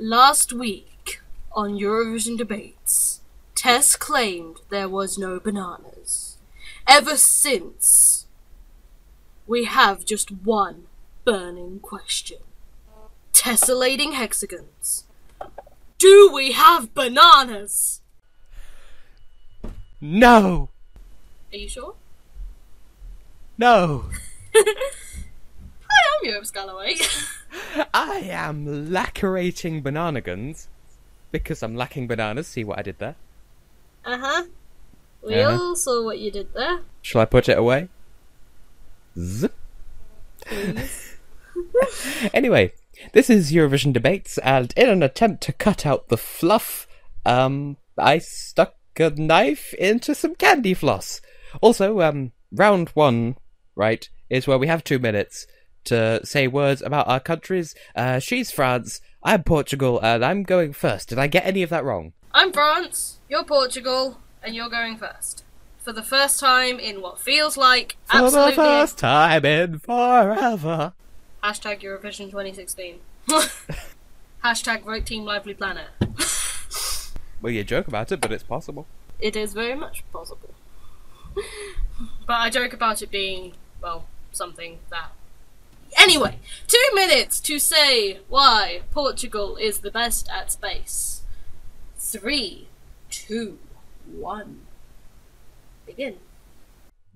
Last week, on Eurovision Debates, Tess claimed there was no bananas. Ever since, we have just one burning question. Tessellating hexagons. Do we have bananas? No! Are you sure? No! Hi, I'm Europe Scalloway. I am lacerating bananagons because I'm lacking bananas. See what I did there? Uh-huh. We all saw what you did there. Shall I put it away? Zip. Please. Anyway, this is Eurovision Debates, and in an attempt to cut out the fluff, I stuck a knife into some candy floss. Also, round one, right, is where we have 2 minutes to say words about our countries. She's France, I'm Portugal, and I'm going first. Did I get any of that wrong? I'm France, you're Portugal, and you're going first. For the first time in what feels like absolutely... For the first time in forever. Hashtag Eurovision 2016. Hashtag vote Team Lively Planet. Well, you joke about it, but it's possible. It is very much possible. But I joke about it being, well, something that... Anyway, 2 minutes to say why Portugal is the best at space. 3, 2, 1. Begin.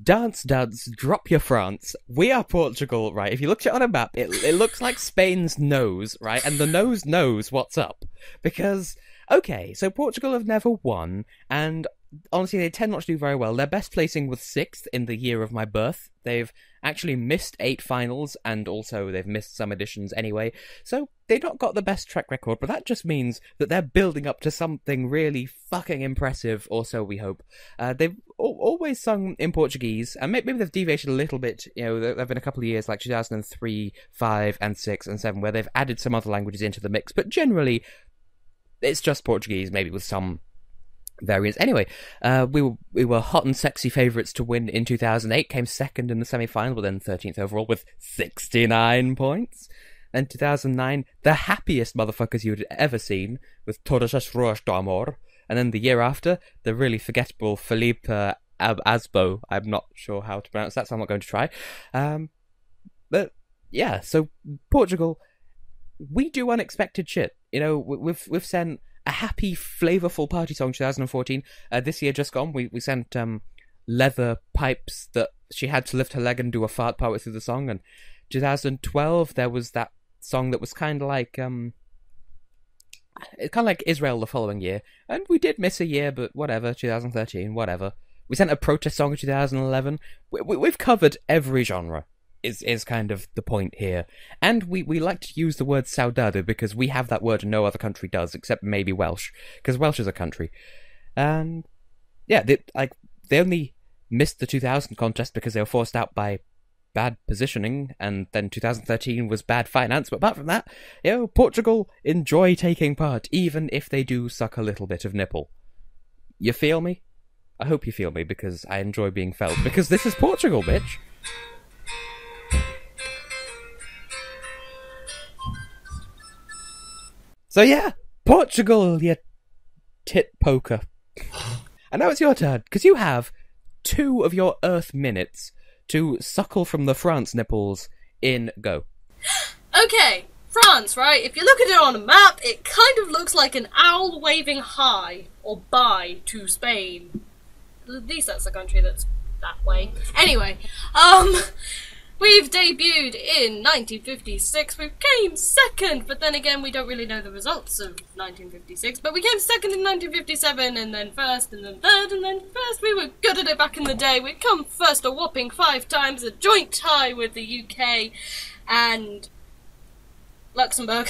Dance, dance, drop your France. We are Portugal, right? If you look at it on a map, it looks like Spain's nose, right? And the nose knows what's up. Because, okay, so Portugal have never won, and honestly, they tend not to do very well. Their best placing was 6th in the year of my birth. They've actually missed 8 finals, and also they've missed some editions anyway. So they've not got the best track record, but that just means that they're building up to something really fucking impressive, or so we hope. They've always sung in Portuguese, and maybe they've deviated a little bit. You know, there have been a couple of years, like 2003, 5, and 6, and 7, where they've added some other languages into the mix, but generally, it's just Portuguese, maybe with some variants. Anyway, we were hot and sexy favourites to win in 2008, came second in the semi-final, but then 13th overall with 69 points. Then 2009, the happiest motherfuckers you'd ever seen, with Todas as Ruas do Amor. And then the year after, the really forgettable Felipe Asbo. I'm not sure how to pronounce that, so I'm not going to try. But yeah, so Portugal, we do unexpected shit. You know, we've sent a happy, flavourful party song 2014. This year just gone, we sent leather pipes that she had to lift her leg and do a fart part through the song. And 2012, there was that song that was kind of like it's kind of like Israel the following year. And we did miss a year, but whatever. 2013, whatever. We sent a protest song in 2011. We've covered every genre. Is kind of the point here. And we like to use the word saudade because we have that word and no other country does, except maybe Welsh, because Welsh is a country. And yeah, they only missed the 2000 contest because they were forced out by bad positioning, and then 2013 was bad finance, but apart from that, you know, Portugal enjoy taking part, even if they do suck a little bit of nipple. You feel me? I hope you feel me, because I enjoy being felt, because this is Portugal, bitch! So yeah, Portugal, you tit poker. And now it's your turn, because you have 2 of your Earth minutes to suckle from the France nipples in go. Okay, France, right? If you look at it on a map, it kind of looks like an owl waving hi or bye to Spain. At least that's a country that's that way. Anyway, we've debuted in 1956, we came second, but then again we don't really know the results of 1956, but we came second in 1957, and then first, and then third, and then first. We were good at it back in the day. We'd come first a whopping 5 times, a joint tie with the UK and Luxembourg.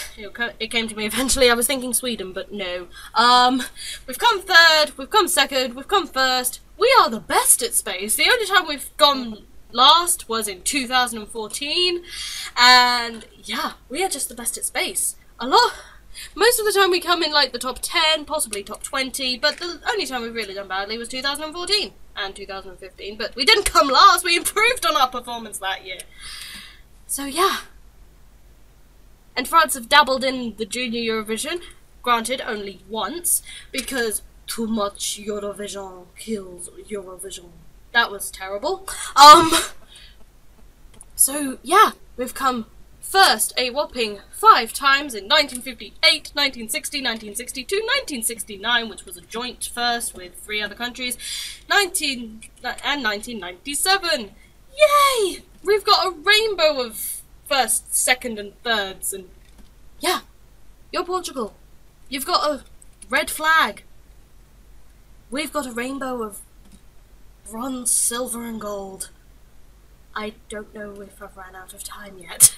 It came to me eventually. I was thinking Sweden, but no. We've come third, we've come second, we've come first. We are the best at space. The only time we've gone last was in 2014, and yeah, we are just the best at space. Most of the time we come in like the top 10, possibly top 20, but the only time we've really done badly was 2014 and 2015, but we didn't come last, we improved on our performance that year. So yeah, And France have dabbled in the Junior Eurovision, granted only once, because too much Eurovision kills Eurovision. That was terrible. So yeah, we've come first a whopping 5 times in 1958, 1960, 1962, 1969, which was a joint first with 3 other countries, and 1997. Yay! We've got a rainbow of first, second, and thirds, and yeah, you're Portugal. You've got a red flag. We've got a rainbow of bronze, silver, and gold. I don't know if I've ran out of time yet.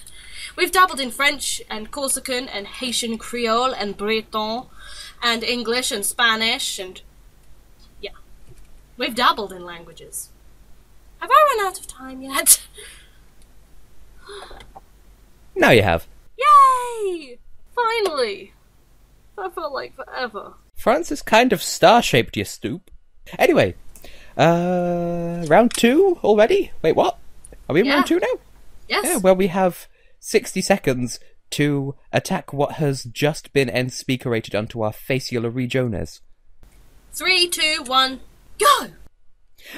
We've dabbled in French and Corsican and Haitian Creole and Breton and English and Spanish and yeah, we've dabbled in languages. Have I run out of time yet? Now you have. Yay! Finally! That felt like forever. France is kind of star-shaped, you stoop. Anyway, round 2 already? Wait, what? Are we in round 2 now? Yes. Yeah, well, we have 60 seconds to attack what has just been end-speakerated onto our facial regiones. 3, 2, 1, go!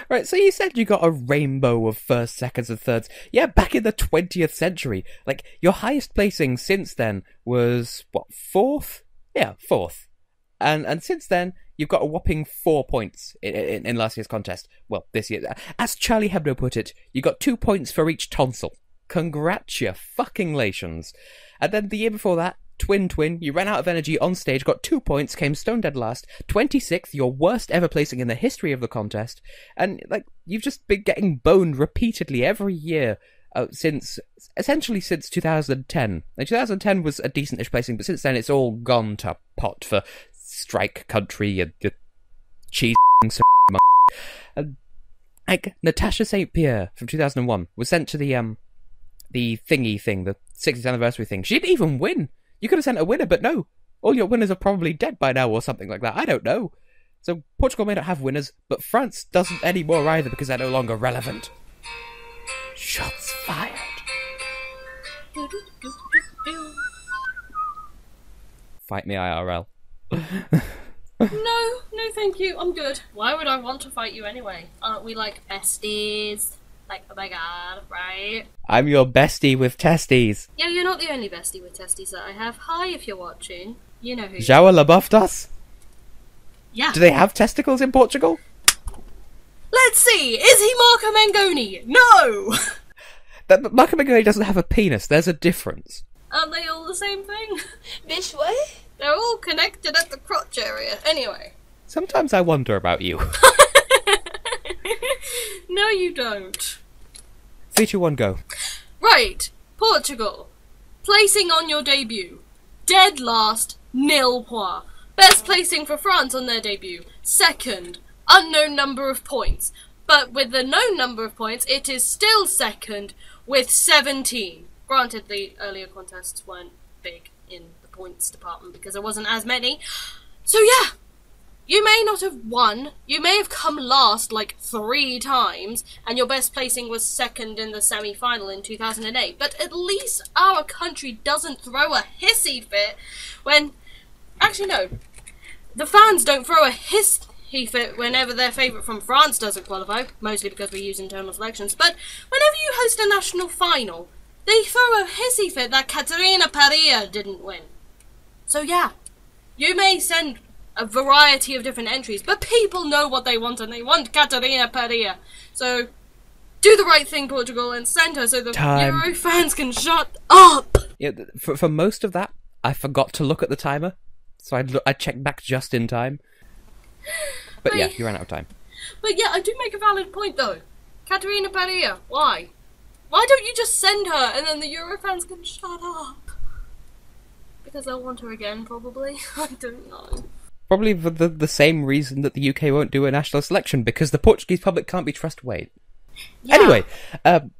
Right, so you said you got a rainbow of first, seconds, and thirds. Yeah, back in the 20th century. Like, your highest placing since then was, what, 4th? Yeah, 4th. And since then, you've got a whopping 4 points in last year's contest. Well, this year. As Charlie Hebdo put it, you got 2 points for each tonsil. Congratulations. And then the year before that, Twin, you ran out of energy on stage, got 2 points, came stone dead last, 26th, your worst ever placing in the history of the contest, and, like, you've just been getting boned repeatedly every year essentially since 2010. And 2010 was a decent-ish placing, but since then it's all gone to pot for strike country and cheese and, like, Natasha St. Pierre from 2001 was sent to the thingy thing, the 60th anniversary thing. She didn't even win. You could have sent a winner, but no. All your winners are probably dead by now or something like that. I don't know. So Portugal may not have winners, but France doesn't anymore either because they're no longer relevant. Shots fired. Fight me IRL. No, thank you. I'm good. Why would I want to fight you anyway? Aren't we like besties? Like, oh my god, right? I'm your bestie with testes. Yeah, you're not the only bestie with testes that I have. Hi, if you're watching. You know who. João Laboftas? Yeah. Do they have testicles in Portugal? Let's see. Is he Marco Mengoni? No! Marco Mengoni doesn't have a penis. There's a difference. Aren't they all the same thing? This way? They're all connected at the crotch area. Anyway. Sometimes I wonder about you. No, you don't. 3, 2, 1, go. Right. Portugal. Placing on your debut. Dead last, 0 points. Best placing for France on their debut. Second. Unknown number of points. But with the known number of points, it is still second with 17. Granted, the earlier contests weren't big in the points department because there wasn't as many. So yeah, you may not have won. You may have come last like 3 times, and your best placing was second in the semi-final in 2008. But at least our country doesn't throw a hissy fit when... Actually, no. The fans don't throw a hissy fit whenever their favourite from France doesn't qualify, mostly because we use internal selections. But whenever you host a national final, they throw a hissy fit that Catarina Perea didn't win. So yeah, you may send a variety of different entries, but people know what they want, and they want Catarina Perea. So do the right thing, Portugal, and send her so the Euro fans can shut up! Yeah, for most of that, I forgot to look at the timer, so I checked back just in time. But yeah, you ran out of time. But yeah, I do make a valid point, though. Catarina Perea, why? Why don't you just send her, and then the Euro fans can shut up? Because they'll want her again, probably. I don't know. Probably for the same reason that the UK won't do a national selection, because the Portuguese public can't be trusted. Wait. Yeah. Anyway,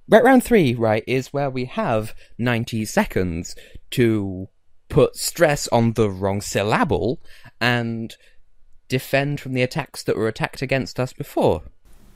round 3, right, is where we have 90 seconds to put stress on the wrong syllable and defend from the attacks that were attacked against us before.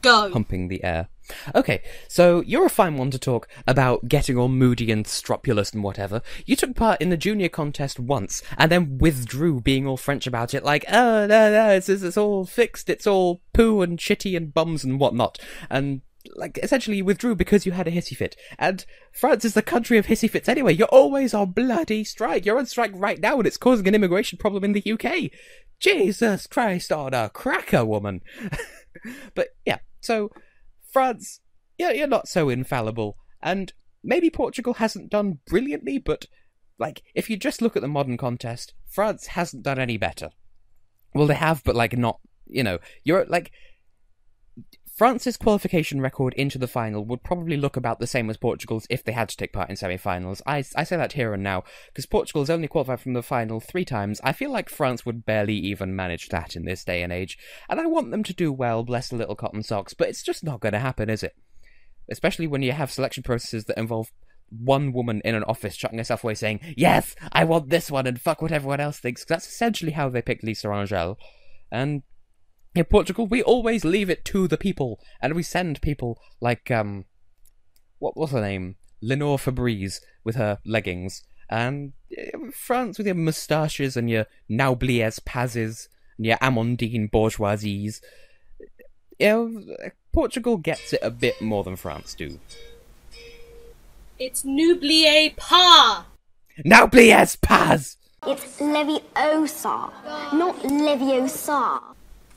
Go. Humping the air. Okay, so you're a fine one to talk about getting all moody and stropulous and whatever. You took part in the junior contest once, and then withdrew being all French about it, like, oh, no, it's all fixed, it's all poo and shitty and bums and whatnot. And, like, essentially you withdrew because you had a hissy fit. And France is the country of hissy fits anyway. You're always on bloody strike. You're on strike right now, and it's causing an immigration problem in the UK. Jesus Christ on a cracker, woman. But, yeah, so France, yeah, you're not so infallible, and maybe Portugal hasn't done brilliantly, but, like, if you just look at the modern contest, France hasn't done any better. Well, they have, but, like, not, you know, you're, like, France's qualification record into the final would probably look about the same as Portugal's if they had to take part in semi-finals. I say that here and now, because Portugal's only qualified from the final 3 times. I feel like France would barely even manage that in this day and age, and I want them to do well, bless the little cotton socks, but it's just not going to happen, is it? Especially when you have selection processes that involve one woman in an office chucking herself away saying, yes, I want this one, and fuck what everyone else thinks, 'cause that's essentially how they picked Lisa Angel. And in Portugal, we always leave it to the people, and we send people like, what was her name? Lenore Fabrice with her leggings, and France with your moustaches and your Naubliers Pazes and your Amandine Bourgeoisies. You know, Portugal gets it a bit more than France do. It's n'oubliez pas! Naubliers Paz! It's Leviosa, not Leviosa.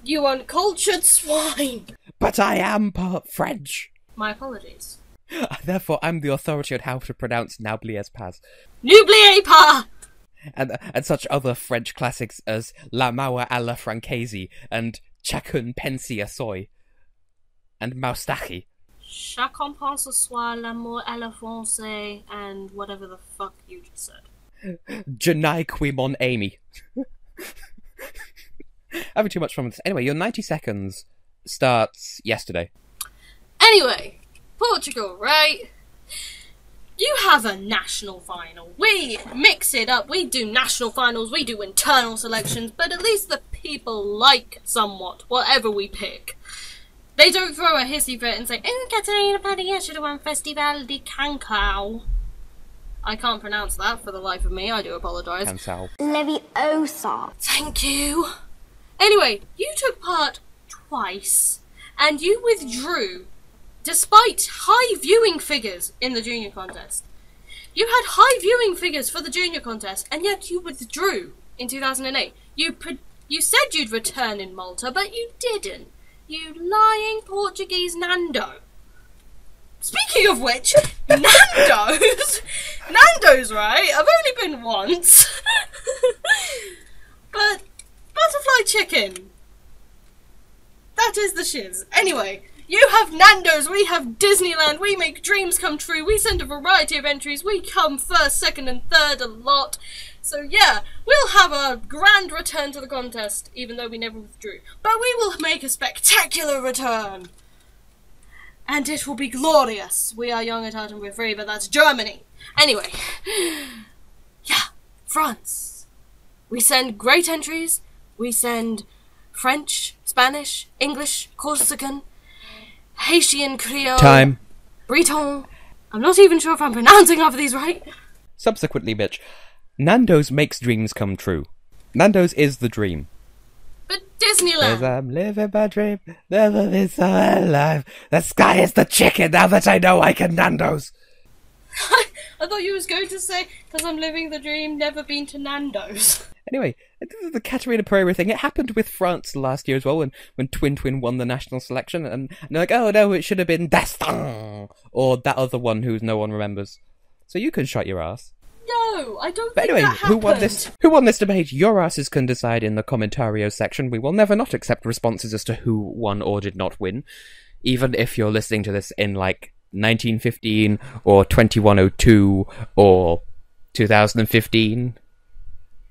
You uncultured swine! But I am part French. My apologies. Therefore, I'm the authority on how to pronounce Naubliers Paz. N'oubliez pas! And such other French classics as La Maua à la Francaise and Chacun pense à soi and Moustache. Chacun pense à soi, l'amour à la française, and whatever the fuck you just said. Je n'ai qui mon ami. Having too much fun with this. Anyway, your 90 seconds starts yesterday. Anyway, Portugal, right? You have a national final. We mix it up. We do national finals, we do internal selections, but at least the people like somewhat whatever we pick. They don't throw a hissy fit and say, oh, Catarina Padilla should have won Festival de Cancao. I can't pronounce that for the life of me, I do apologise. Cancao. Leviosa. Thank you. Anyway, you took part twice, and you withdrew, despite high viewing figures in the junior contest. You had high viewing figures for the junior contest, and yet you withdrew in 2008. You said you'd return in Malta, but you didn't. You lying Portuguese Nando. Speaking of which, Nando's, right? I've only been once. But butterfly chicken. That is the shiz. Anyway, you have Nando's, we have Disneyland, we make dreams come true, we send a variety of entries, we come first, second and third a lot. So yeah, we'll have a grand return to the contest, even though we never withdrew. But we will make a spectacular return. And it will be glorious. We are young at heart and we're free, but that's Germany. Anyway, yeah, France. We send great entries. We send French, Spanish, English, Corsican, Haitian Creole, Time. Breton. I'm not even sure if I'm pronouncing half of these right. Subsequently, bitch, Nando's makes dreams come true. Nando's is the dream. But Disneyland. 'Cause I'm living my dream, never been so alive. The sky is the chicken now that I know I can Nando's. I thought you was going to say, because I'm living the dream, never been to Nando's. Anyway, the Caterina Pereira thing, it happened with France last year as well, when Twin Twin won the national selection, and they're like, oh no, it should have been Dastin, or that other one who no one remembers. So you can shut your ass. No, I don't But think anyway, that happened. who won this debate? Your asses can decide in the commentario section. We will never not accept responses as to who won or did not win, even if you're listening to this in, like, 1915, or 2102, or 2015.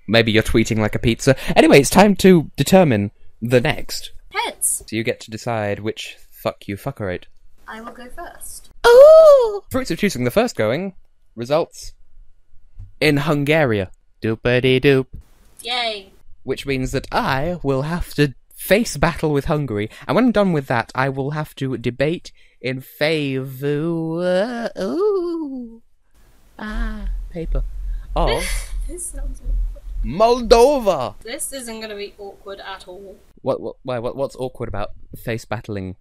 Maybe you're tweeting like a pizza. Anyway, it's time to determine the next. Heads. So you get to decide which fuck you fuckerate. I will go first. Oh! Fruits of choosing the first going. Results. In Hungary. Doopity-doop. Yay. Which means that I will have to face battle with Hungary, and when I'm done with that, I will have to debate in favor. Ooh. Paper. Of This sounds awkward. Moldova. This isn't going to be awkward at all. What's awkward about face battling?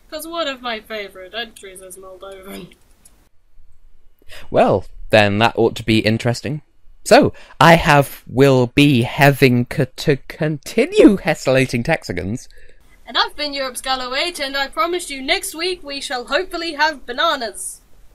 Because one of my favourite entries is Moldovan. Well, then that ought to be interesting. So, will be having to continue Tessellating Hexagons. And I've been Europe's Gallo 8, and I promise you next week we shall hopefully have bananas.